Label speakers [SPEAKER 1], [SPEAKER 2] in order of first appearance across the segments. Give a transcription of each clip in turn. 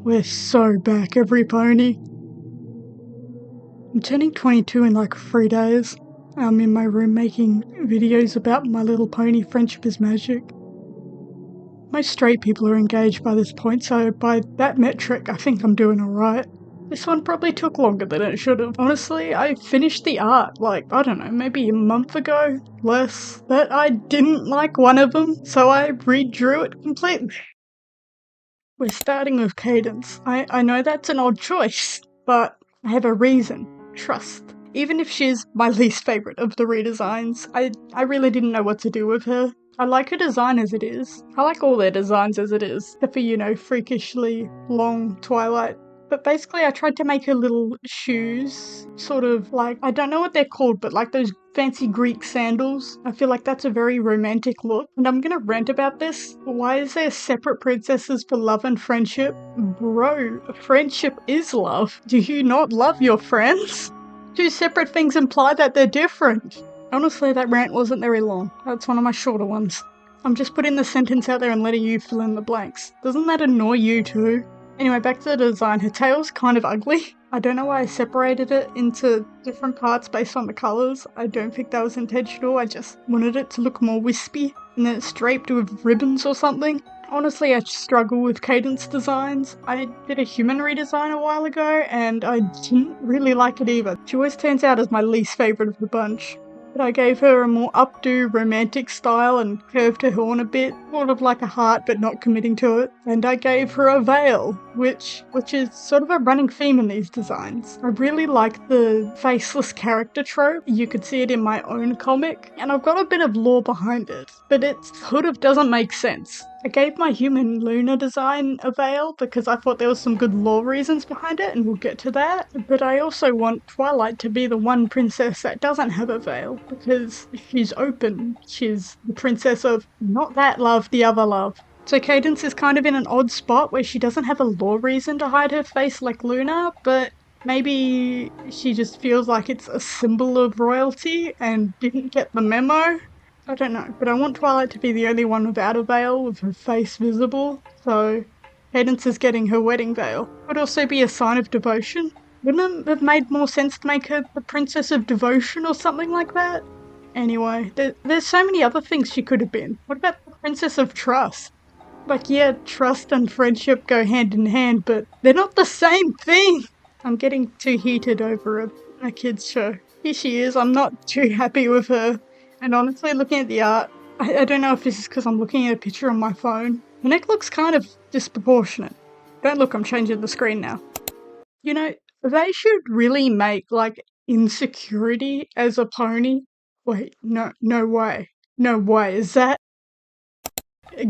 [SPEAKER 1] We're so back, every pony. I'm turning 22 in like 3 days. I'm in my room making videos about My Little Pony Friendship is Magic. Most straight people are engaged by this point, so by that metric, I think I'm doing alright. This one probably took longer than it should have. Honestly, I finished the art, I don't know, maybe a month ago, less, but I didn't like one of them, so I redrew it completely. We're starting with Cadence. I know that's an odd choice, but I have a reason. Trust. Even if she's my least favourite of the redesigns, I really didn't know what to do with her. I like her design as it is. I like all their designs as it is, except for, freakishly long Twilight. But basically I tried to make her little shoes, sort of like, I don't know what they're called, but like those fancy Greek sandals. I feel like that's a very romantic look. And I'm gonna rant about this. Why is there separate princesses for love and friendship? Bro, friendship is love. Do you not love your friends? Two separate things imply that they're different. Honestly, that rant wasn't very long. That's one of my shorter ones. I'm just putting the sentence out there and letting you fill in the blanks. Doesn't that annoy you too? Anyway, back to the design. Her tail's kind of ugly. I don't know why I separated it into different parts based on the colours. I don't think that was intentional. I just wanted it to look more wispy. And then it's draped with ribbons or something. Honestly, I struggle with Cadence designs. I did a human redesign a while ago and I didn't really like it either. She always turns out as my least favourite of the bunch. But I gave her a more updo romantic style and curved her horn a bit, sort of like a heart but not committing to it. And I gave her a veil, which is sort of a running theme in these designs. I really like the faceless character trope. You could see it in my own comic, and I've got a bit of lore behind it, but it sort of doesn't make sense. I gave my human Luna design a veil because I thought there was some good lore reasons behind it, and we'll get to that. But I also want Twilight to be the one princess that doesn't have a veil, because she's open. She's the princess of not that love, the other love. So Cadence is kind of in an odd spot where she doesn't have a lore reason to hide her face like Luna, but maybe she just feels like it's a symbol of royalty and didn't get the memo. I don't know, but I want Twilight to be the only one without a veil, with her face visible, so Cadence is getting her wedding veil. Would also be a sign of devotion. Wouldn't it have made more sense to make her the princess of devotion or something like that? Anyway, there's so many other things she could have been. What about the princess of trust? Like, yeah, trust and friendship go hand in hand, but they're not the same thing! I'm getting too heated over a kid's show. Here she is, I'm not too happy with her. And honestly, looking at the art, I don't know if this is because I'm looking at a picture on my phone. The neck looks kind of disproportionate. Don't look, I'm changing the screen now. They should really make, insecurity as a pony. Wait, no way. No way, is that?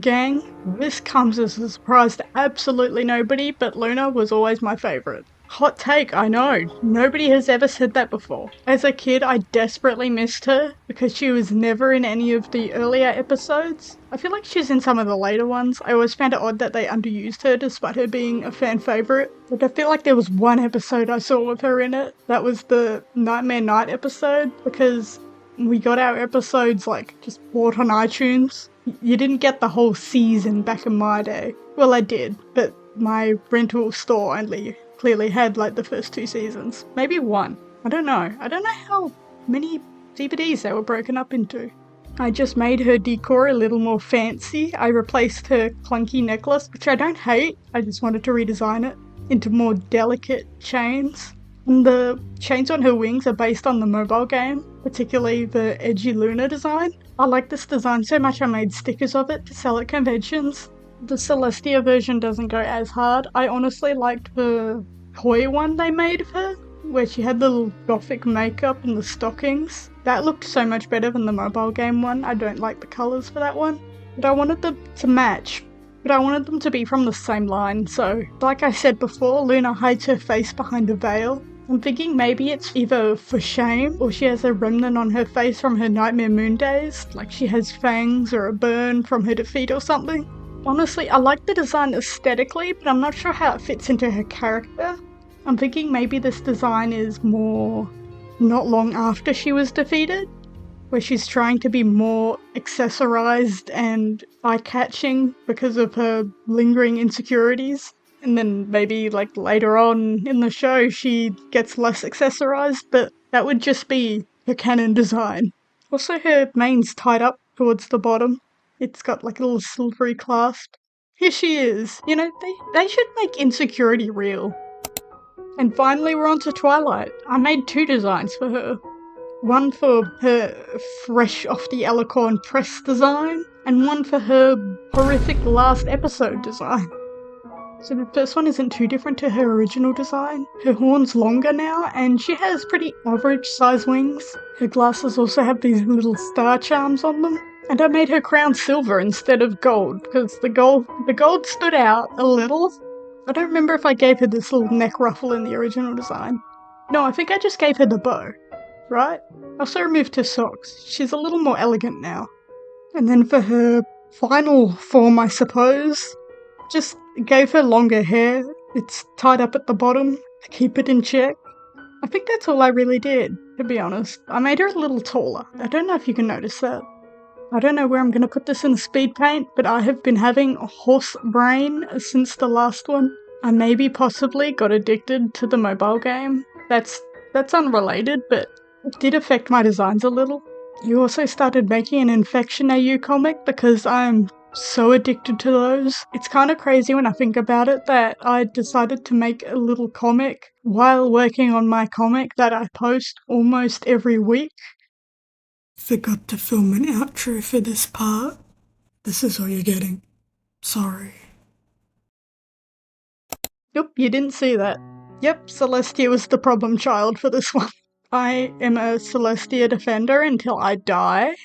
[SPEAKER 1] Gang, this comes as a surprise to absolutely nobody, but Luna was always my favourite. Hot take, I know. Nobody has ever said that before. As a kid, I desperately missed her because she was never in any of the earlier episodes. I feel like she's in some of the later ones. I always found it odd that they underused her despite her being a fan favourite. But I feel like there was one episode I saw with her in it. That was the Nightmare Night episode, because we got our episodes just bought on iTunes. You didn't get the whole season back in my day. Well, I did, but my rental store only clearly had the first 2 seasons. Maybe 1. I don't know. I don't know how many DVDs they were broken up into. I just made her decor a little more fancy. I replaced her clunky necklace, which I don't hate. I just wanted to redesign it into more delicate chains. And the chains on her wings are based on the mobile game, particularly the edgy Luna design. I like this design so much I made stickers of it to sell at conventions. The Celestia version doesn't go as hard. I honestly liked the toy one they made of her, where she had the little gothic makeup and the stockings. That looked so much better than the mobile game one. I don't like the colours for that one, but I wanted them to match. But I wanted them to be from the same line, so like I said before, Luna hides her face behind a veil. I'm thinking maybe it's either for shame, or she has a remnant on her face from her Nightmare Moon days, like she has fangs or a burn from her defeat or something. Honestly, I like the design aesthetically, but I'm not sure how it fits into her character. I'm thinking maybe this design is more not long after she was defeated, where she's trying to be more accessorized and eye-catching because of her lingering insecurities. and then maybe like later on in the show she gets less accessorized, but that would just be her canon design. Also, her mane's tied up towards the bottom. It's got like a little silvery clasp. Here she is. You know, they should make insecurity real. And finally we're on to Twilight. I made 2 designs for her. One for her fresh off the Alicorn press design, and one for her horrific last episode design. So the first one isn't too different to her original design. Her horn's longer now, and she has pretty average size wings. Her glasses also have these little star charms on them. And I made her crown silver instead of gold, because the gold stood out a little. I don't remember if I gave her this little neck ruffle in the original design. No, I think I just gave her the bow, right? I also removed her socks. She's a little more elegant now. And then for her final form, I suppose, just gave her longer hair. It's tied up at the bottom to keep it in check. I think that's all I really did, to be honest. I made her a little taller. I don't know if you can notice that. I don't know where I'm going to put this in the speed paint, but I have been having a horse brain since the last one. I maybe possibly got addicted to the mobile game. That's unrelated, but it did affect my designs a little. You also started making an Infection AU comic because I'm so addicted to those. It's kind of crazy when I think about it that I decided to make a little comic while working on my comic that I post almost every week. Forgot to film an outro for this part. This is all you're getting. Sorry. Nope, you didn't see that. Yep, Celestia was the problem child for this one. I am a Celestia defender until I die.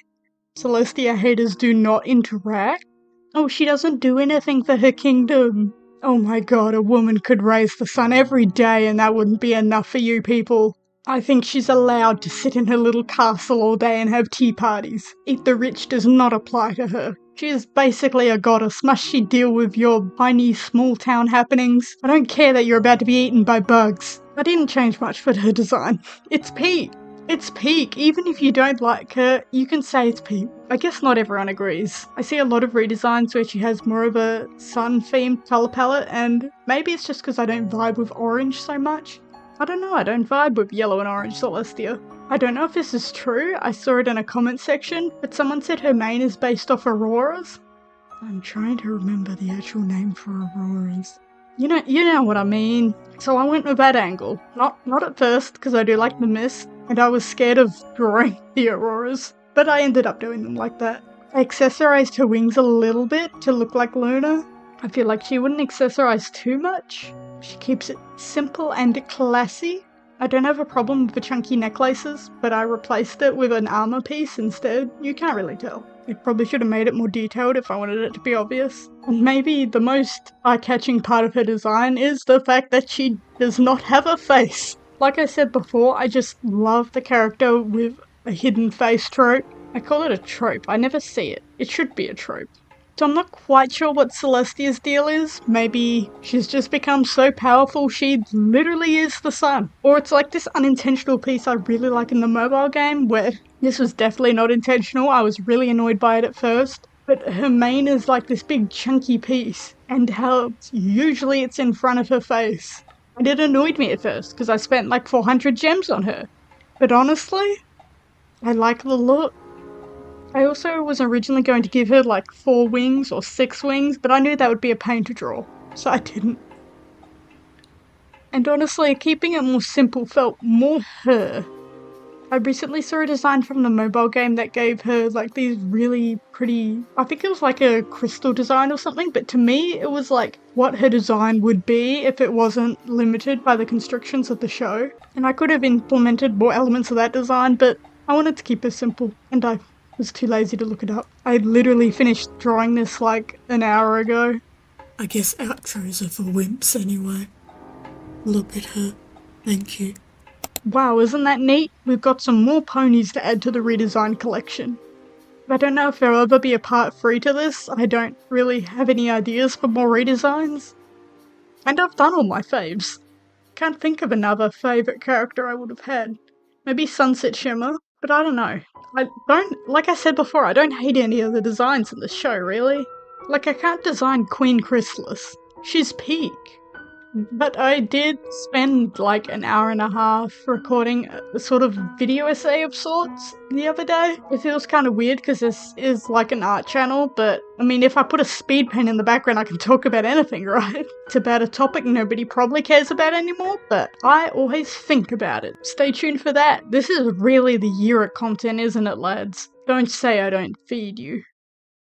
[SPEAKER 1] Celestia haters do not interact. Oh, she doesn't do anything for her kingdom. Oh my god, a woman could raise the sun every day and that wouldn't be enough for you people. I think she's allowed to sit in her little castle all day and have tea parties. Eat the rich does not apply to her. She is basically a goddess. Must she deal with your tiny small town happenings? I don't care that you're about to be eaten by bugs. I didn't change much for her design. It's peak. It's peak. Even if you don't like her, you can say it's peak. I guess not everyone agrees. I see a lot of redesigns where she has more of a sun-themed colour palette, and maybe it's just because I don't vibe with orange so much. I don't know, I don't vibe with yellow and orange Celestia. I don't know if this is true, I saw it in a comment section, but someone said her main is based off auroras. I'm trying to remember the actual name for auroras. You know what I mean. So I went with that angle. Not at first, because I do like the mist, and I was scared of drawing the auroras, but I ended up doing them like that. I accessorized her wings a little bit to look like Luna. I feel like she wouldn't accessorize too much. She keeps it simple and classy. I don't have a problem with the chunky necklaces, but I replaced it with an armor piece instead. You can't really tell. I probably should have made it more detailed if I wanted it to be obvious. And maybe the most eye-catching part of her design is the fact that she does not have a face. Like I said before, I just love the character with a hidden face trope. I call it a trope. I never see it. It should be a trope. So I'm not quite sure what Celestia's deal is. Maybe she's just become so powerful she literally is the sun. Or it's like this unintentional piece I really like in the mobile game where this was definitely not intentional. I was really annoyed by it at first. But her mane is like this big chunky piece and how usually it's in front of her face. And it annoyed me at first because I spent like 400 gems on her. But honestly, I like the look. I also was originally going to give her like 4 wings or 6 wings, but I knew that would be a pain to draw, so I didn't. And honestly, keeping it more simple felt more her. I recently saw a design from the mobile game that gave her like these really pretty, I think it was like a crystal design or something, but to me it was like what her design would be if it wasn't limited by the constrictions of the show. And I could have implemented more elements of that design, but I wanted to keep it simple, and I was too lazy to look it up. I literally finished drawing this like an hour ago. I guess outros are for wimps anyway. Look at her. Thank you. Wow, isn't that neat? We've got some more ponies to add to the redesign collection. I don't know if there'll ever be a part 3 to this. I don't really have any ideas for more redesigns. And I've done all my faves. Can't think of another favourite character I would have had. Maybe Sunset Shimmer, but I don't know. Like I said before, I don't hate any of the designs in the show, really. Like, I can't design Queen Chrysalis. She's peak. But I did spend like an hour and a half recording a sort of video essay of sorts the other day. It feels kind of weird because this is like an art channel, but I mean, if I put a speed paint in the background, I can talk about anything, right? It's about a topic nobody probably cares about anymore, but I always think about it. Stay tuned for that. This is really the year of content, isn't it, lads? Don't say I don't feed you.